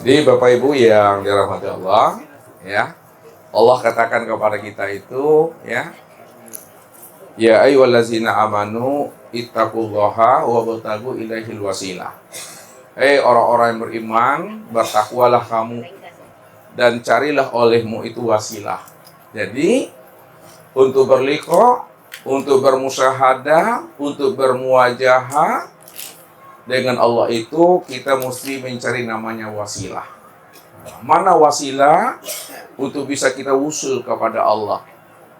Jadi Bapak Ibu yang dirahmati Allah, ya. Allah katakan kepada kita itu, ya ayyuhallazina amanu ittaqullaha wabtagu ilaihil wasilah. Hei orang-orang yang beriman, bertakwalah kamu dan carilah olehmu itu wasilah. Jadi untuk berliqa, untuk bermusyahadah, untuk bermuwajahah dengan Allah itu kita mesti mencari namanya wasilah. Mana wasilah untuk bisa kita usul kepada Allah?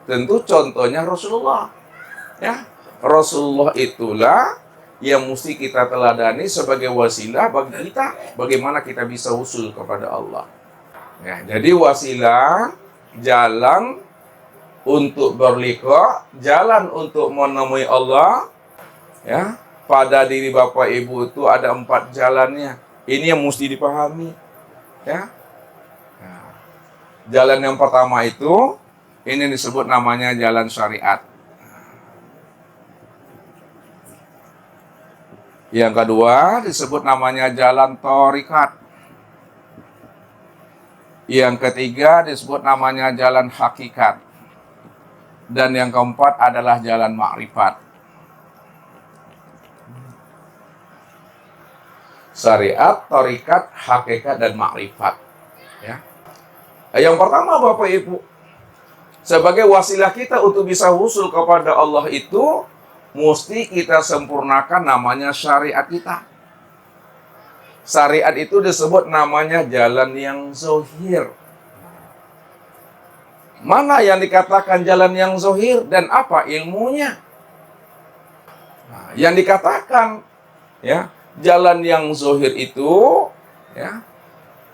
Tentu contohnya Rasulullah. Ya, Rasulullah itulah yang mesti kita teladani sebagai wasilah bagi kita bagaimana kita bisa usul kepada Allah. Ya, jadi wasilah jalan untuk berliqa, jalan untuk menemui Allah. Ya, pada diri Bapak Ibu itu ada 4 jalannya. Ini yang mesti dipahami. Ya. Nah, jalan yang pertama itu ini disebut namanya jalan syariat. Yang kedua disebut namanya jalan thariqat. Yang ketiga disebut namanya jalan hakikat. Dan yang keempat adalah jalan ma'rifat. Syariat, thariqat, hakikat, dan ma'rifat. Ya. Yang pertama Bapak Ibu, sebagai wasilah kita untuk bisa husul kepada Allah itu mesti kita sempurnakan namanya syariat kita. Syariat itu disebut namanya jalan yang zahir. Mana yang dikatakan jalan yang zahir dan apa ilmunya? Nah, yang dikatakan jalan yang zahir itu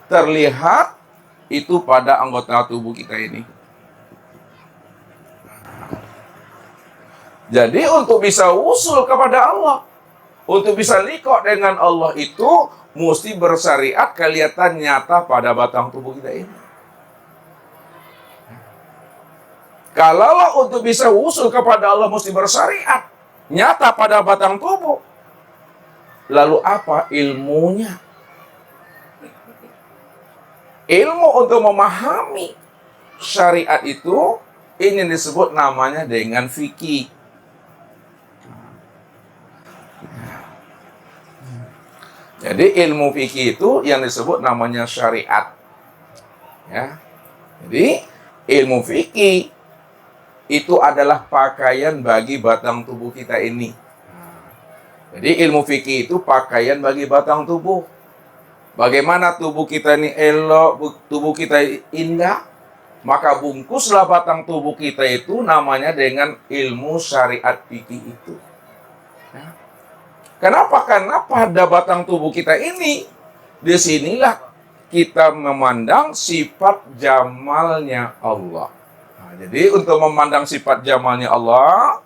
terlihat itu pada anggota tubuh kita ini. Jadi untuk bisa usul kepada Allah, untuk bisa liqa dengan Allah itu mesti bersyariat kelihatan nyata pada batang tubuh kita ini. Kalau untuk bisa usul kepada Allah mesti bersyariat nyata pada batang tubuh, lalu apa ilmunya? Ilmu untuk memahami syariat itu ini disebut namanya dengan fikih. Jadi ilmu fikih itu yang disebut namanya syariat. Ya. Jadi ilmu fikih itu adalah pakaian bagi batang tubuh kita ini. Jadi ilmu fikih itu pakaian bagi batang tubuh. Bagaimana tubuh kita ini elok, tubuh kita indah, maka bungkuslah batang tubuh kita itu namanya dengan ilmu syariat fikih itu. Ya. Kenapa? Karena pada batang tubuh kita ini, disinilah kita memandang sifat jamalnya Allah. Nah, jadi untuk memandang sifat jamalnya Allah,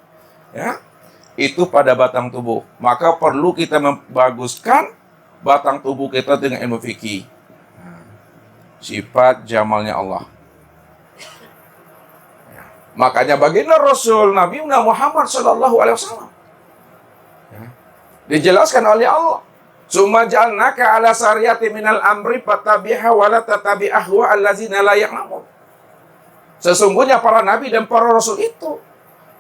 itu pada batang tubuh. Maka perlu kita membaguskan batang tubuh kita dengan ilmu fikih. Nah, sifat jamalnya Allah. Makanya baginda Rasul Nabi Muhammad SAW dijelaskan oleh Allah, "Summa ja'alnaka 'ala syariati minal amri fattabi'ha wa la tattabi' ahwa allazina la ya'lamun." Sesungguhnya para nabi dan para rasul itu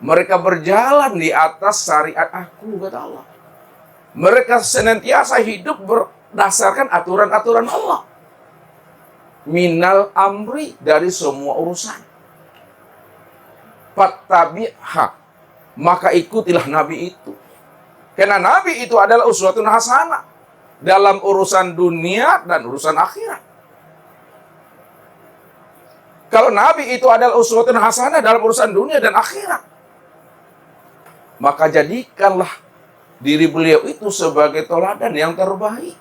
mereka berjalan di atas syariat aku, kata Allah. Mereka senantiasa hidup berdasarkan aturan-aturan Allah. Minal amri, dari semua urusan. Fattabi'ha, maka ikutilah nabi itu. Karena nabi itu adalah uswatun hasanah dalam urusan dunia dan urusan akhirat. Kalau nabi itu adalah uswatun hasanah dalam urusan dunia dan akhirat, maka jadikanlah diri beliau itu sebagai teladan yang terbaik.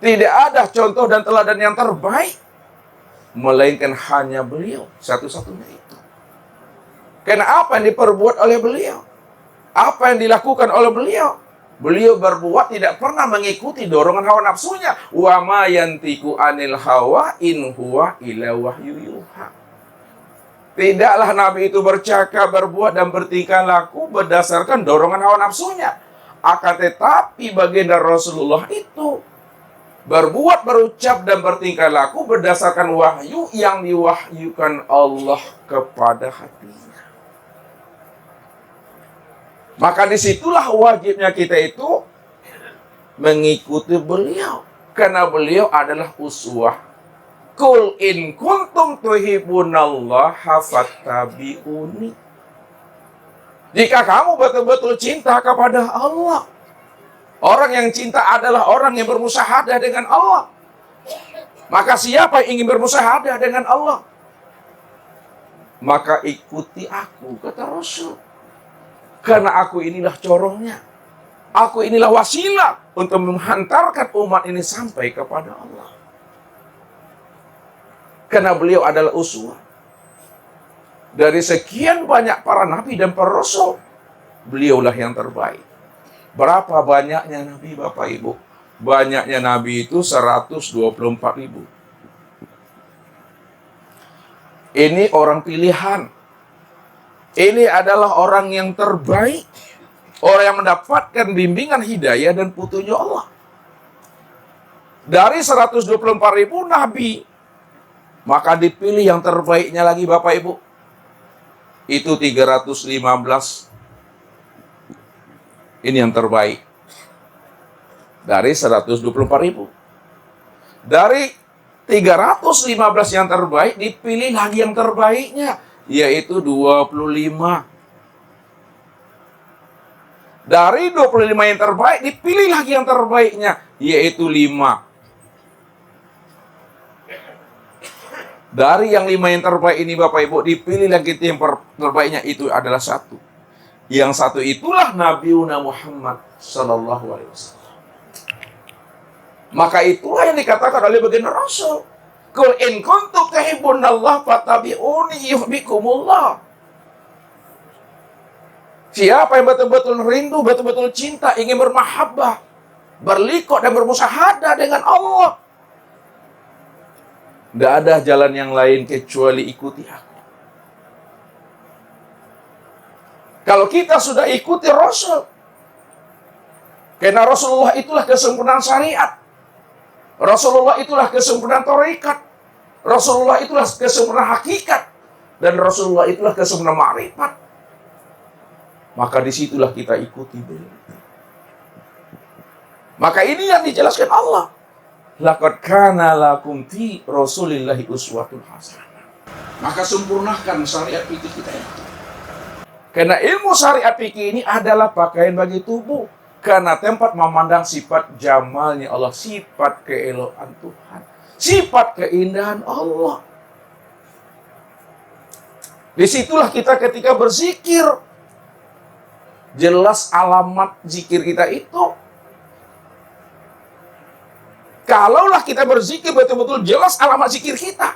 Tidak ada contoh dan teladan yang terbaik melainkan hanya beliau satu-satunya itu. Karena apa yang diperbuat oleh beliau, apa yang dilakukan oleh beliau, beliau berbuat tidak pernah mengikuti dorongan hawa nafsunya. Wa ma yantiqu anil hawa in huwa illa wahyu yuha. Tidaklah Nabi itu bercakap, berbuat, dan bertingkah laku berdasarkan dorongan hawa nafsunya. Akan tetapi baginda Rasulullah itu berbuat, berucap, dan bertingkah laku berdasarkan wahyu yang diwahyukan Allah kepada hatinya. Maka disitulah wajibnya kita itu mengikuti beliau, karena beliau adalah uswah. Qul in kuntum tuhibbunallaha fattabi'uni. Jika kamu betul-betul cinta kepada Allah, orang yang cinta adalah orang yang bermusyahadah dengan Allah. Maka siapa yang ingin bermusyahadah dengan Allah, maka ikuti aku, kata Rasul. Karena aku inilah corongnya. Aku inilah wasilah untuk menghantarkan umat ini sampai kepada Allah. Karena beliau adalah uswah. Dari sekian banyak para nabi dan para rasul, beliaulah yang terbaik. Berapa banyaknya nabi, Bapak Ibu? Banyaknya nabi itu 124.000. Ini orang pilihan. Ini adalah orang yang terbaik. Orang yang mendapatkan bimbingan hidayah dan petunjuk Allah. Dari 124.000 nabi, maka dipilih yang terbaiknya lagi, Bapak Ibu. Itu 315. Ini yang terbaik. Dari 124.000. Dari 315 yang terbaik, dipilih lagi yang terbaiknya, yaitu 25. Dari 25 yang terbaik, dipilih lagi yang terbaiknya, yaitu 5. Dari yang 5 yang terbaik ini, Bapak Ibu, dipilih lagi yang terbaiknya, itu adalah 1. Yang 1 itulah Nabiuna Muhammad Sallallahu Alaihi Wasallam. Maka itulah yang dikatakan oleh baginda Rasul. Qul in kuntum tuhibbunallaha fattabi'uni yuhibbukumullah. Siapa yang betul-betul rindu, betul-betul cinta, ingin bermahabbah, berliqah dan bermusyahadah dengan Allah, tidak ada jalan yang lain kecuali ikuti aku. Kalau kita sudah ikuti Rasul, karena Rasulullah itulah kesempurnaan syariat, Rasulullah itulah kesempurnaan tarekat, Rasulullah itulah kesempurnaan hakikat, dan Rasulullah itulah kesempurnaan ma'rifat. Maka disitulah kita ikuti beliau. Maka ini yang dijelaskan Allah. Laqad kana lakum fi Rasulillahi uswatun hasanah. Maka sempurnakan syariat fikih kita itu. Karena ilmu syariat fikih ini adalah pakaian bagi tubuh. Karena tempat memandang sifat jamalnya Allah, sifat keelokan Tuhan, sifat keindahan Allah. Disitulah kita ketika berzikir, jelas alamat zikir kita itu. Kalaulah kita berzikir betul-betul jelas alamat zikir kita,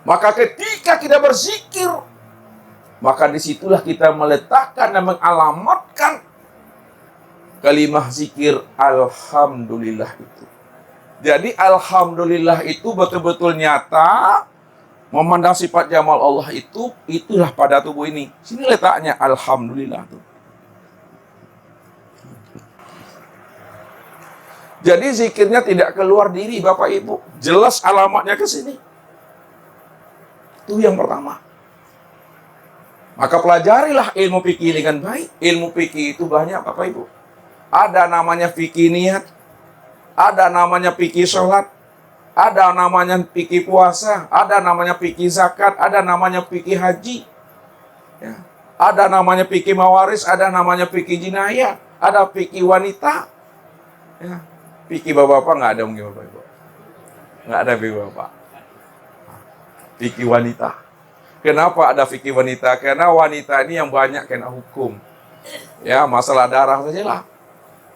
maka ketika kita berzikir, maka disitulah kita meletakkan dan mengalamatkan kalimah zikir alhamdulillah itu. Jadi alhamdulillah itu betul-betul nyata memandang sifat jamal Allah itu, itulah pada tubuh ini. Sini letaknya alhamdulillah tuh. Jadi zikirnya tidak keluar diri, Bapak Ibu. Jelas alamatnya ke sini. Itu yang pertama. Maka pelajarilah ilmu fikih dengan baik. Ilmu fikih itu banyak, Bapak Ibu. Ada namanya fikih niat, ada namanya fikih sholat, ada namanya fikih puasa, ada namanya fikih zakat, ada namanya fikih haji, ya. Ada namanya fikih mawaris, ada namanya fikih jinayah, ada fikih wanita, ya. Fikih bapak-bapak nggak ada mungkin, Bapak Ibu. Nggak ada fikih bapak. Fikih wanita. Kenapa ada fikih wanita? Karena wanita ini yang banyak kena hukum. Ya, masalah darah sajalah.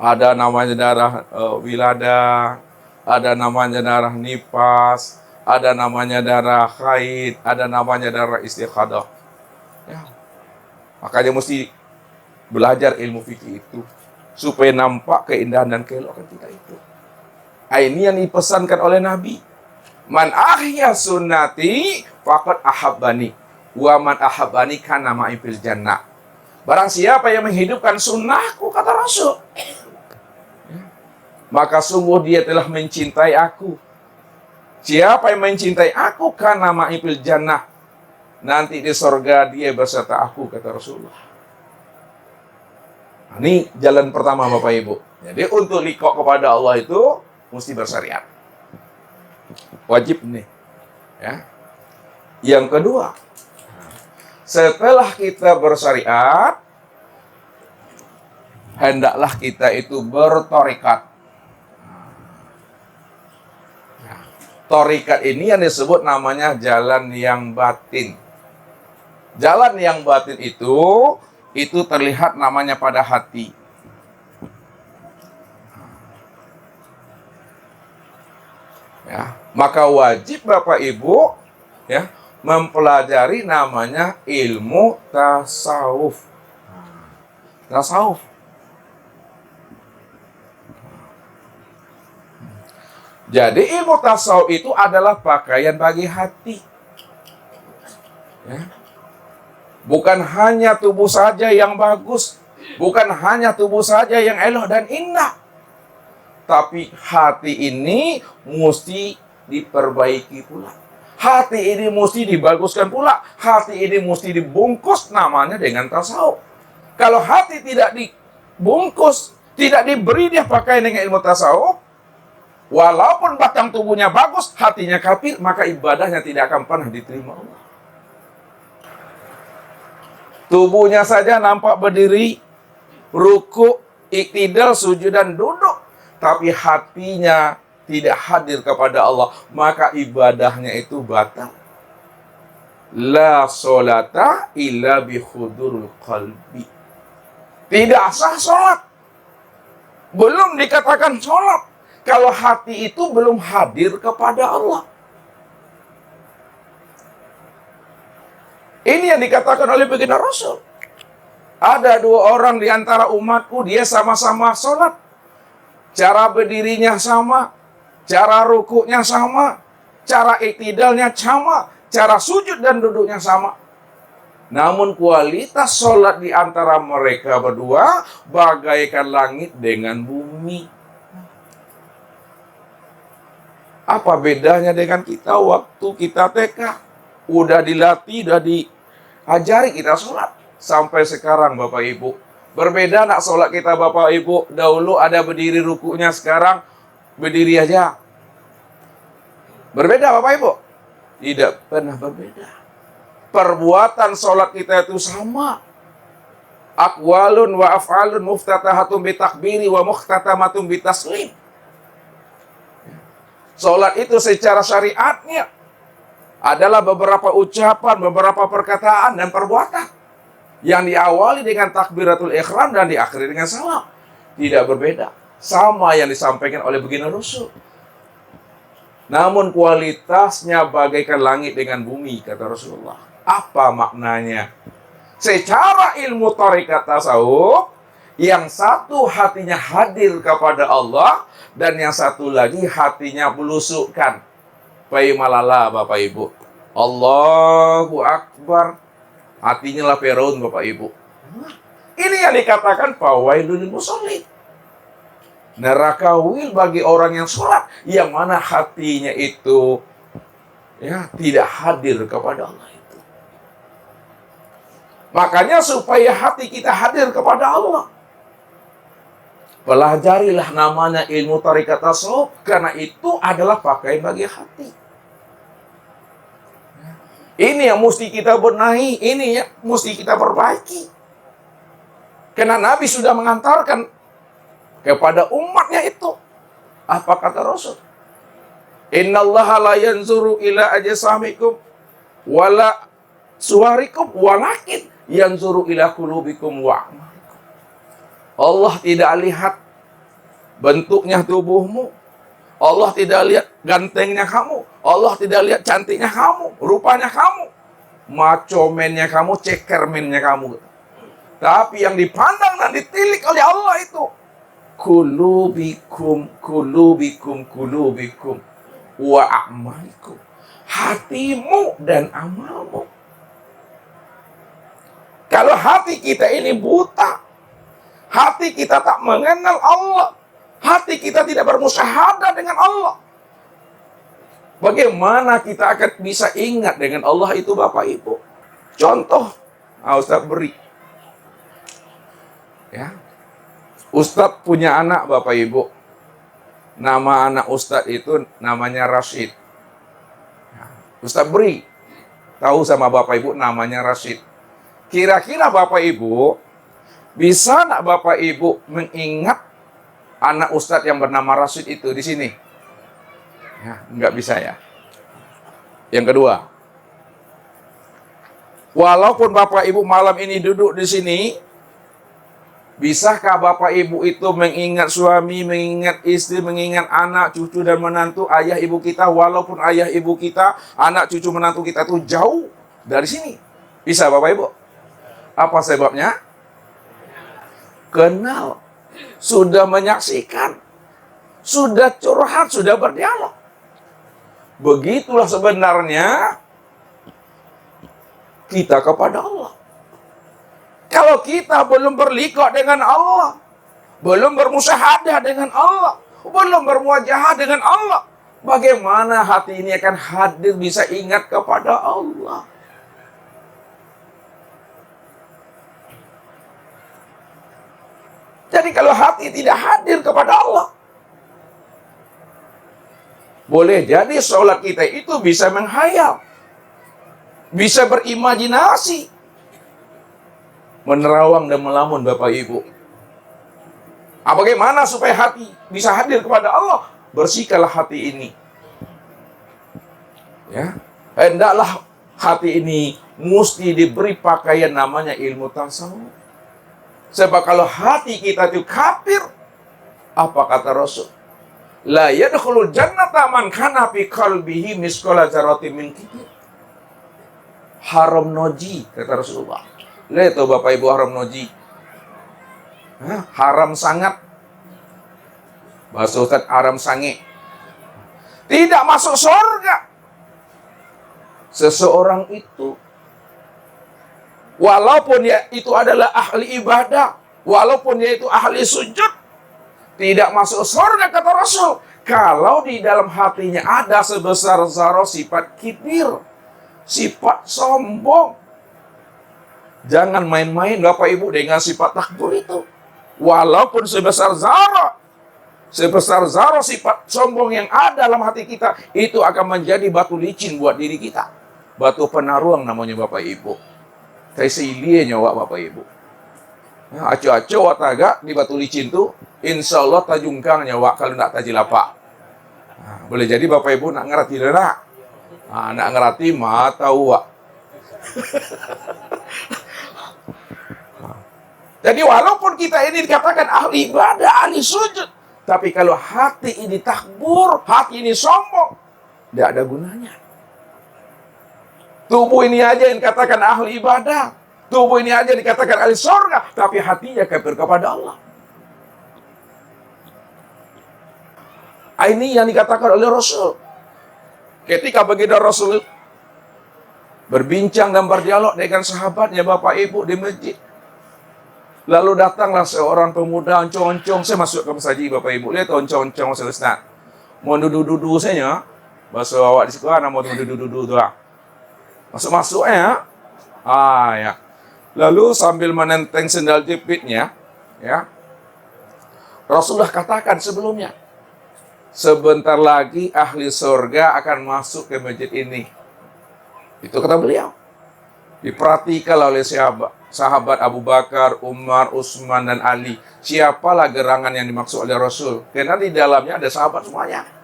Ada namanya darah wilada, ada namanya darah nifas, ada namanya darah haid, ada namanya darah istikhadah. Ya. Makanya mesti belajar ilmu fikih itu supaya nampak keindahan dan keelokan kita itu. Ini yang dipesankan oleh Nabi. Man ahya sunnati faqad ahabbani wa man ahabbani kana ma'i fil jannah. Barang siapa yang menghidupkan sunnahku, kata Rasul, maka sungguh dia telah mencintai aku. Siapa yang mencintai aku karena ma'ifil jannah, nanti di surga dia berserta aku, kata Rasulullah. Nah, ini jalan pertama Bapak Ibu. Jadi untuk liqa kepada Allah itu mesti bersyariat. Wajib nih. Ya. Yang kedua, setelah kita bersyariat, hendaklah kita itu bertorikat. Torikat ini yang disebut namanya jalan yang batin. Jalan yang batin itu terlihat namanya pada hati. Ya, maka wajib Bapak Ibu ya mempelajari namanya ilmu tasawuf. Tasawuf. Jadi ilmu tasawuf itu adalah pakaian bagi hati. Ya. Bukan hanya tubuh saja yang bagus, bukan hanya tubuh saja yang elok dan indah, tapi hati ini mesti diperbaiki pula. Hati ini mesti dibaguskan pula. Hati ini mesti dibungkus namanya dengan tasawuf. Kalau hati tidak dibungkus, tidak diberi dia pakaian dengan ilmu tasawuf, walaupun batang tubuhnya bagus, hatinya kafir, maka ibadahnya tidak akan pernah diterima Allah. Tubuhnya saja nampak berdiri, ruku, iktidal, sujud dan duduk, tapi hatinya tidak hadir kepada Allah, maka ibadahnya itu batal. La sholata illa bi khudurul qalbi. Tidak sah sholat, belum dikatakan sholat kalau hati itu belum hadir kepada Allah. Ini yang dikatakan oleh baginda Rasul. Ada dua orang di antara umatku, dia sama-sama sholat. Cara berdirinya sama, cara rukuknya sama, cara iktidalnya sama, cara sujud dan duduknya sama. Namun kualitas sholat di antara mereka berdua bagaikan langit dengan bumi. Apa bedanya dengan kita waktu kita TK? Udah dilatih, udah diajari kita sholat. Sampai sekarang Bapak Ibu. Berbeda nak sholat kita Bapak Ibu. Dahulu ada berdiri rukunya, sekarang berdiri aja. Berbeda Bapak Ibu? Tidak pernah berbeda. Perbuatan sholat kita itu sama. Aqwalun wa af'alun muftatahatun bitakbiri wa muhtatamatun bitaslim. Sholat itu secara syariatnya adalah beberapa ucapan, beberapa perkataan dan perbuatan yang diawali dengan takbiratul ihram dan diakhiri dengan salam. Tidak berbeda, sama yang disampaikan oleh baginda Rasul. Namun kualitasnya bagaikan langit dengan bumi, kata Rasulullah. Apa maknanya? Secara ilmu tarekat tasawuf, yang satu hatinya hadir kepada Allah dan yang satu lagi hatinya belusukkan. Malala Bapak Ibu. Allahu Akbar. Hatinya lah Firaun Bapak Ibu. Ini yang dikatakan fawailul lil musallin. Neraka wil bagi orang yang sholat, yang mana hatinya itu ya tidak hadir kepada Allah itu. Makanya supaya hati kita hadir kepada Allah, pelajarilah namanya ilmu tarekat tasawuf, karena itu adalah pakaian bagi hati. Ini yang mesti kita benahi, ini yang mesti kita perbaiki. Karena Nabi sudah mengantarkan kepada umatnya itu. Apa kata Rasul? Innallaha la yanzuru ila ajsamikum wala suwarikum walakin yanzuru ila qulubikum wa a'malikum. Allah tidak lihat bentuknya tubuhmu. Allah tidak lihat gantengnya kamu. Allah tidak lihat cantiknya kamu, rupanya kamu, macomennya kamu, cekermennya kamu. Tapi yang dipandang dan ditilik oleh Allah itu kulubikum wa a'malikum. Hatimu dan amalmu. Kalau hati kita ini buta, hati kita tak mengenal Allah, Hati kita tidak bermusyahadah dengan Allah. Bagaimana kita akan bisa ingat dengan Allah itu Bapak Ibu? Contoh, Ustaz beri. Ya. Ustaz punya anak Bapak Ibu. Nama anak Ustaz itu namanya Rashid. Ustaz beri tahu sama Bapak Ibu namanya Rashid. Kira-kira Bapak Ibu bisa nggak Bapak Ibu mengingat anak Ustadz yang bernama Rashid itu di sini? Ya, nggak bisa ya. Yang kedua, walaupun Bapak Ibu malam ini duduk di sini, bisakah Bapak Ibu itu mengingat suami, mengingat istri, mengingat anak, cucu dan menantu, ayah ibu kita, walaupun ayah ibu kita, anak cucu menantu kita itu jauh dari sini? Bisa Bapak Ibu? Apa sebabnya? Kenal, sudah menyaksikan, sudah curhat, sudah berdialog. Begitulah sebenarnya kita kepada Allah. Kalau kita belum berliqah dengan Allah, belum bermusyahadah dengan Allah, belum bermuajahah dengan Allah, bagaimana hati ini akan hadir bisa ingat kepada Allah? Jadi kalau hati tidak hadir kepada Allah, boleh jadi sholat kita itu bisa menghayal, bisa berimajinasi, menerawang dan melamun Bapak Ibu. Bagaimana supaya hati bisa hadir kepada Allah? Bersihkanlah hati ini. Ya, hendaklah hati ini mesti diberi pakaian namanya ilmu tasawuf. Sebab kalau hati kita itu kafir, apa kata Rasul? La yadkhulul jannata man kana fi qalbihi misqala dzarratin min kibr. Haram noji, kata Rasulullah. Lihat tuh Bapak Ibu, haram noji. Haram sangat. Bahasa Ustaz, haram sange. Tidak masuk surga seseorang itu, walaupun dia itu adalah ahli ibadah, walaupun dia itu ahli sujud, tidak masuk surga kata Rasul. Kalau di dalam hatinya ada sebesar zarah sifat kibir, sifat sombong. Jangan main-main Bapak Ibu dengan sifat takbur itu. Walaupun sebesar zarah sifat sombong yang ada dalam hati kita, itu akan menjadi batu licin buat diri kita. Batu penaruang namanya Bapak Ibu. Kayak seilie nyawa Bapak Ibu. Aco-aco wataga di batu licin tuh, insya Allah tajungkang nyawa kalau nak tajilapa. Boleh jadi Bapak Ibu nak ngerti dah. Nak ngerti mah tahu wak. Jadi walaupun kita ini dikatakan ahli ibadah, ahli sujud, tapi kalau hati ini takbur, hati ini sombong, tidak ada gunanya. Tubuh ini aja yang dikatakan ahli ibadah, tubuh ini aja dikatakan ahli surga, tapi hatinya kafir kepada Allah. Ini yang dikatakan oleh Rasul. Ketika baginda Rasul berbincang dan berdialog dengan sahabatnya Bapak Ibu di masjid, lalu datanglah seorang pemuda oncong-oncong. Saya masuk ke masjid Bapak Ibu, lihat oncong-oncong selesai. Mau duduk-duduk saya, bahasa awak di sekolah mau duduk-duduk tu lah. Masuk-masuk ya. Ya. Lalu sambil menenteng sendal jepitnya, ya. Rasulullah katakan sebelumnya, sebentar lagi ahli surga akan masuk ke masjid ini. Itu kata beliau. Diperhatikan oleh sahabat Abu Bakar, Umar, Utsman dan Ali. Siapalah gerangan yang dimaksud oleh Rasul? Karena di dalamnya ada sahabat semuanya.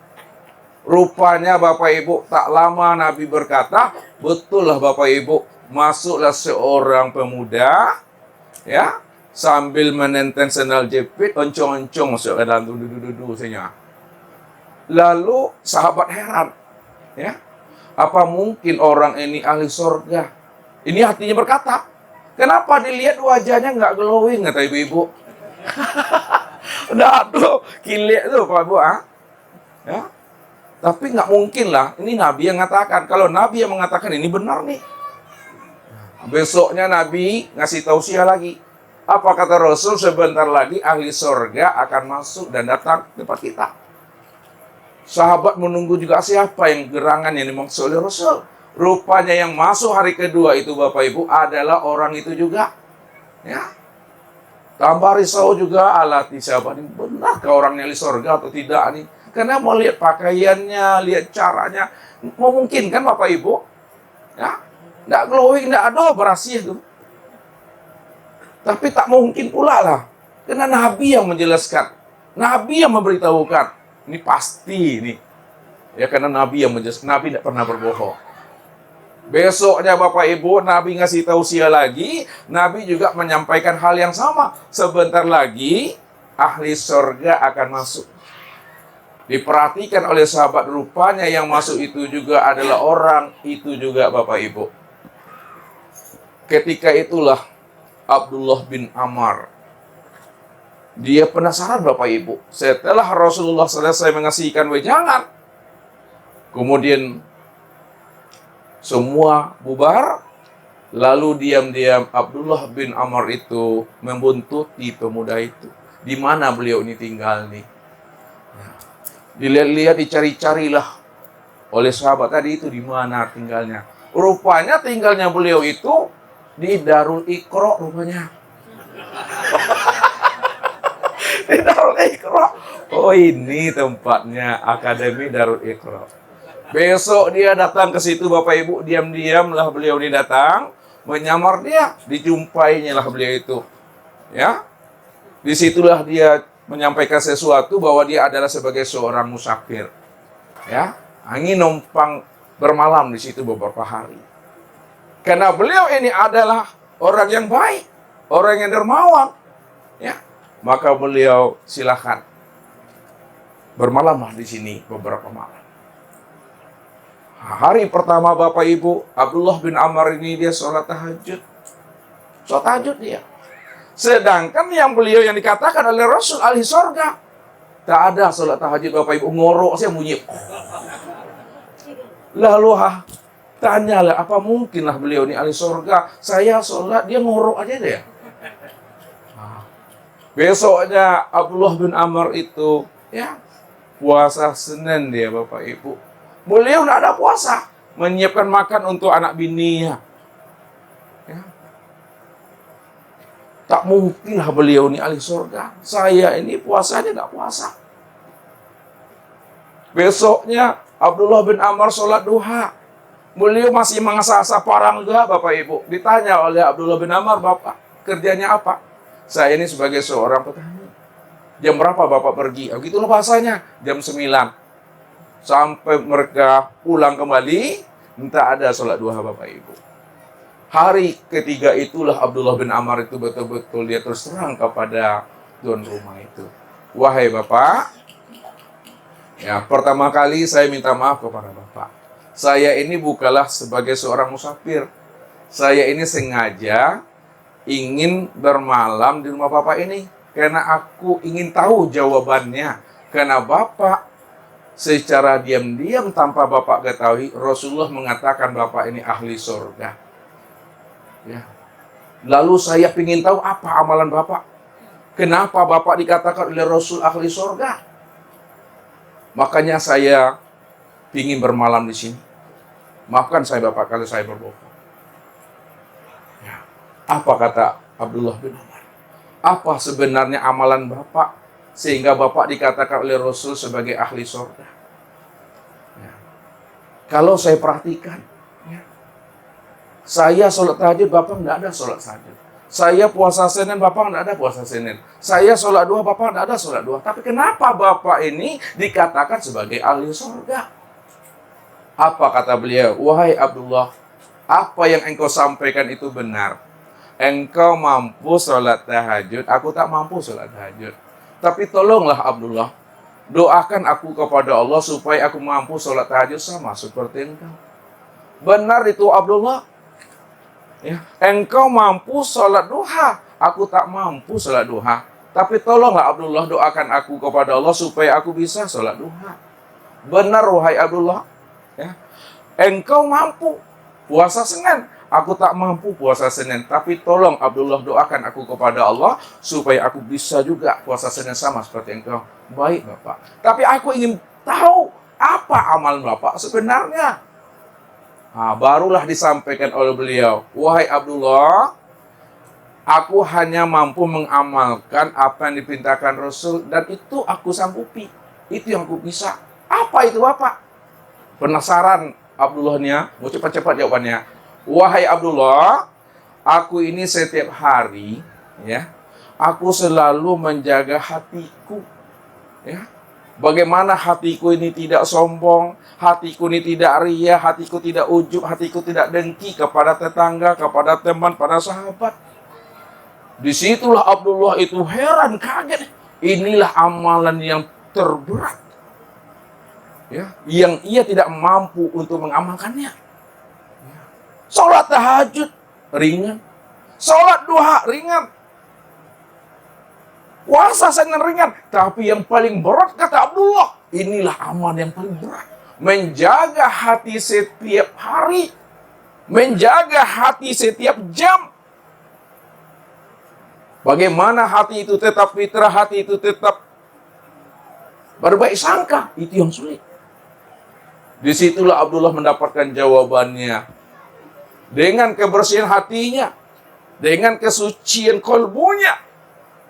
Rupanya Bapak Ibu, tak lama Nabi berkata, betul lah Bapak Ibu, masuklah seorang pemuda, ya, sambil menenteng sendal jepit, oncong-oncong masuk ke dalam duduk-duduk saja. Lalu sahabat heran, ya, apa mungkin orang ini ahli surga? Ini hatinya berkata, kenapa dilihat wajahnya nggak glowing, kata ibu-ibu. Nah tuh, kilik tuh Pak Ibu, ya. Tapi nggak mungkin lah, ini Nabi yang mengatakan. Kalau Nabi yang mengatakan ini benar nih. Besoknya Nabi ngasih tausiah lagi. Apa kata Rasul? Sebentar lagi ahli surga akan masuk dan datang ke tempat kita. Sahabat menunggu juga siapa yang gerangan yang dimaksud oleh Rasul. Rupanya yang masuk hari kedua itu Bapak Ibu adalah orang itu juga. Ya. Tambah risau juga alati sahabat ini. Benarkah orangnya ahli surga atau tidak nih? Karena mau lihat pakaiannya, lihat caranya. Memungkinkan Bapak Ibu. Ya. Tidak glowing, tidak ada berasih itu. Tapi tak mungkin pula lah. Karena Nabi yang menjelaskan. Nabi yang memberitahukan. Ini pasti ini. Ya karena Nabi yang menjelaskan. Nabi tidak pernah berbohong. Besoknya Bapak Ibu, Nabi ngasih tausiah lagi. Nabi juga menyampaikan hal yang sama. Sebentar lagi, ahli surga akan masuk. Diperhatikan oleh sahabat, rupanya yang masuk itu juga adalah orang itu juga Bapak Ibu. Ketika itulah Abdullah bin Amr. Dia penasaran Bapak Ibu. Setelah Rasulullah selesai mengasihkan wejangan, kemudian semua bubar. Lalu diam-diam Abdullah bin Amr itu membuntuti pemuda itu. Di mana beliau ini tinggal nih? Dilihat-lihat, dicari-carilah oleh sahabat tadi itu di mana tinggalnya. Rupanya tinggalnya beliau itu di Darul Iqra rupanya. Di Darul Iqra. Oh ini tempatnya Akademi Darul Iqra. Besok dia datang ke situ Bapak Ibu, diam-diam lah beliau ini datang, menyamar dia, dijumpainya lah beliau itu. Ya. Disitulah dia menyampaikan sesuatu bahwa dia adalah sebagai seorang musafir. Ya, angin numpang bermalam di situ beberapa hari. Karena beliau ini adalah orang yang baik, orang yang dermawan, ya, maka beliau silakan bermalamlah di sini beberapa malam. Hari pertama Bapak Ibu, Abdullah bin Amr ini dia sholat tahajud. Sholat tahajud dia. Sedangkan yang beliau yang dikatakan oleh Rasul ahli surga, tak ada sholat tahajud Bapak Ibu, ngorok saya bunyi. Lalu tanyalah, apa mungkinlah beliau ini ahli surga? Saya sholat, dia ngorok aja deh. Besoknya Abdullah bin Amr itu, ya, puasa Senin dia Bapak Ibu. Beliau tidak ada puasa, menyiapkan makan untuk anak bininya. Ya. Tak mungkinlah beliau ini ahli surga. Saya ini puasanya tidak puasa. Besoknya Abdullah bin Amr sholat duha. Beliau masih mengasah-asah parang juga Bapak Ibu. Ditanya oleh Abdullah bin Amr, Bapak kerjanya apa? Saya ini sebagai seorang petani. Jam berapa Bapak pergi? Begitulah bahasanya. Jam 9. Sampai mereka pulang kembali, minta ada sholat duha Bapak Ibu. Hari ketiga itulah Abdullah bin Amr itu betul-betul dia terus terang kepada tuan rumah itu. Wahai Bapak, ya pertama kali saya minta maaf kepada Bapak. Saya ini bukanlah sebagai seorang musafir. Saya ini sengaja ingin bermalam di rumah Bapak ini. Karena aku ingin tahu jawabannya. Karena Bapak secara diam-diam tanpa Bapak ketahui, Rasulullah mengatakan Bapak ini ahli surga. Ya. Lalu saya ingin tahu apa amalan Bapak. Kenapa Bapak dikatakan oleh Rasul ahli surga? Makanya saya ingin bermalam di sini. Maafkan saya Bapak kalau saya berbohong. Ya. Apa kata Abdullah bin Amr? Apa sebenarnya amalan Bapak sehingga Bapak dikatakan oleh Rasul sebagai ahli surga? Ya. Kalau saya perhatikan, ya, saya sholat tahajud, Bapak tidak ada sholat tahajud. Saya puasa Senin, Bapak tidak ada puasa Senin. Saya sholat duha, Bapak tidak ada sholat duha. Tapi kenapa Bapak ini dikatakan sebagai ahli surga? Apa kata beliau? Wahai Abdullah, apa yang engkau sampaikan itu benar. Engkau mampu sholat tahajud, aku tak mampu sholat tahajud. Tapi tolonglah Abdullah, doakan aku kepada Allah supaya aku mampu sholat tahajud sama seperti engkau. Benar itu Abdullah. Ya, engkau mampu sholat duha, aku tak mampu sholat duha. Tapi tolonglah Abdullah, doakan aku kepada Allah supaya aku bisa sholat duha. Benar wahai Abdullah. Ya. Engkau mampu puasa Senin, aku tak mampu puasa Senin, tapi tolong Abdullah doakan aku kepada Allah supaya aku bisa juga puasa Senin sama seperti engkau. Baik Bapak, tapi aku ingin tahu apa amal Bapak sebenarnya. Nah, barulah disampaikan oleh beliau, wahai Abdullah, aku hanya mampu mengamalkan apa yang diperintahkan Rasul dan itu aku sanggupi. Itu yang aku bisa. Apa itu Bapak? Penasaran Abdullahnya, mau cepat-cepat jawabannya. Wahai Abdullah, aku ini setiap hari, ya, aku selalu menjaga hatiku, ya. Bagaimana hatiku ini tidak sombong, hatiku ini tidak ria, hatiku tidak ujub, hatiku tidak dengki kepada tetangga, kepada teman, pada sahabat. Disitulah Abdullah itu heran, kaget. Inilah amalan yang terberat, ya, yang ia tidak mampu untuk mengamalkannya. Sholat tahajud ringan, sholat duha ringan, puasa Senin ringan. Tapi yang paling berat, kata Abdullah, inilah amal yang paling berat. Menjaga hati setiap hari, menjaga hati setiap jam. Bagaimana hati itu tetap fitrah, hati itu tetap berbaik sangka, itu yang sulit. Disitulah Abdullah mendapatkan jawabannya. Dengan kebersihan hatinya, dengan kesucian kolbunya,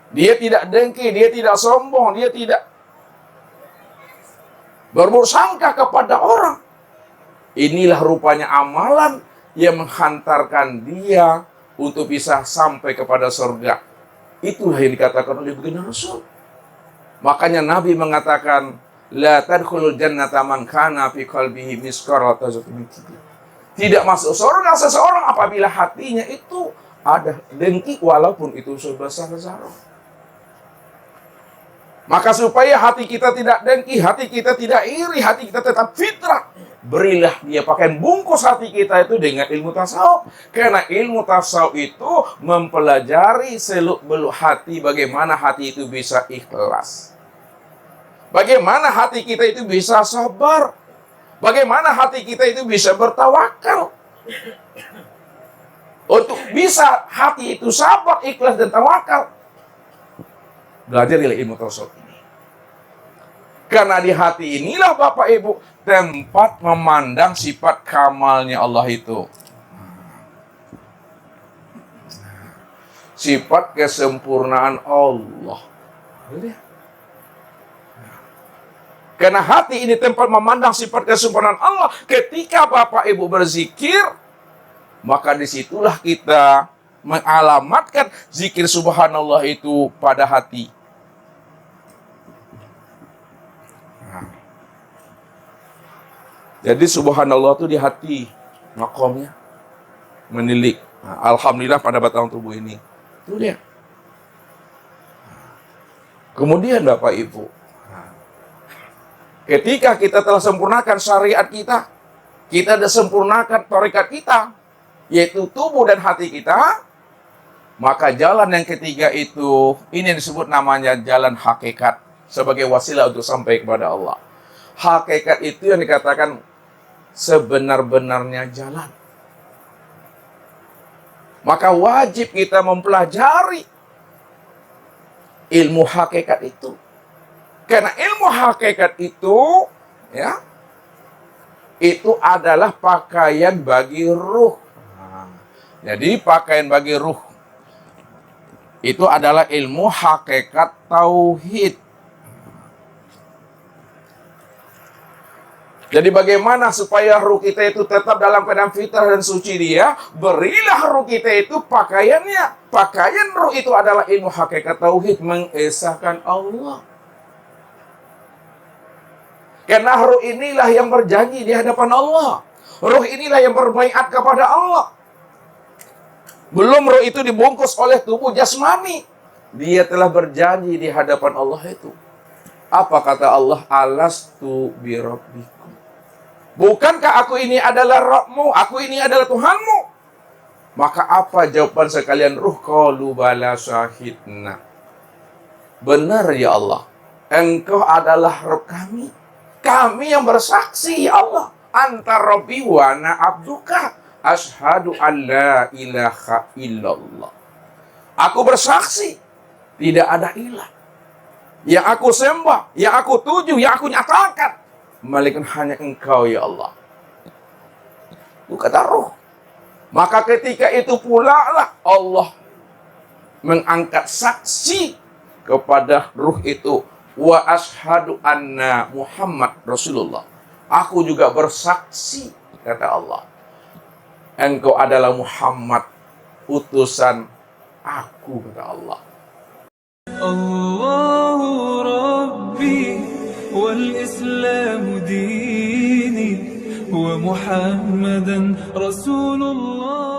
dia tidak dengki, dia tidak sombong, dia tidak berburuk sangka kepada orang. Inilah rupanya amalan yang menghantarkan dia untuk bisa sampai kepada surga. Itulah yang dikatakan oleh baginda Rasul. Makanya Nabi mengatakan, la tadkhulul jannata man kana fi qalbihi misqala dzarratin min kibr. Tidak masuk surga seseorang apabila hatinya itu ada dengki walaupun itu sebesar zarah. Maka supaya hati kita tidak dengki, hati kita tidak iri, hati kita tetap fitrah, berilah dia pakaian bungkus hati kita itu dengan ilmu tasawuf. Karena ilmu tasawuf itu mempelajari seluk-beluk hati, bagaimana hati itu bisa ikhlas, bagaimana hati kita itu bisa sabar, bagaimana hati kita itu bisa bertawakal. Untuk bisa hati itu sabar, ikhlas dan tawakal, belajar dari ilmu tasawuf ini. Karena di hati inilah Bapak Ibu tempat memandang sifat kamalnya Allah itu. Sifat kesempurnaan Allah. Karena hati ini tempat memandang sifat kesempurnaan Allah. Ketika Bapak Ibu berzikir, maka disitulah kita mengalamatkan zikir subhanallah itu pada hati. Jadi subhanallah itu di hati, makomnya menilik. Nah, alhamdulillah pada batang tubuh ini. Itu dia. Kemudian Bapak Ibu, ketika kita telah sempurnakan syariat kita sudah sempurnakan tarekat kita, yaitu tubuh dan hati kita, maka jalan yang ketiga itu, ini yang disebut namanya jalan hakikat, sebagai wasilah untuk sampai kepada Allah. Hakikat itu yang dikatakan sebenar-benarnya jalan. Maka wajib kita mempelajari ilmu hakikat itu. Karena ilmu hakikat itu, ya, itu adalah pakaian bagi ruh. Jadi pakaian bagi ruh itu adalah ilmu hakikat tauhid. Jadi bagaimana supaya ruh kita itu tetap dalam keadaan fitrah dan suci dia? Berilah ruh kita itu pakaiannya. Pakaian ruh itu adalah ilmu hakikat tauhid, mengesahkan Allah. Karena ruh inilah yang berjanji di hadapan Allah. Ruh inilah yang berbaiat kepada Allah. Belum ruh itu dibungkus oleh tubuh jasmani, dia telah berjanji di hadapan Allah itu. Apa kata Allah? Alastu birabbikum. Bukankah aku ini adalah Rabbmu? Aku ini adalah Tuhanmu? Maka apa jawaban sekalian ruh? Qalu bala syahidna. Benar ya Allah, Engkau adalah Rabb kami. Kami yang bersaksi ya Allah. Anta Rabbi wa ana abduka. asyhadu an la ilaha illallah. Aku bersaksi tidak ada ilah yang aku sembah, yang aku tuju, yang aku nyatakan melainkan hanya Engkau ya Allah. Itu kata ruh. Maka ketika itu pula lah Allah mengangkat saksi kepada ruh itu. Wa ashadu anna Muhammad Rasulullah. Aku juga bersaksi, kata Allah, Engkau adalah Muhammad, utusan aku, kata Allah. Allahu Rabbi wal Islam dini wa Muhammadan Rasulullah.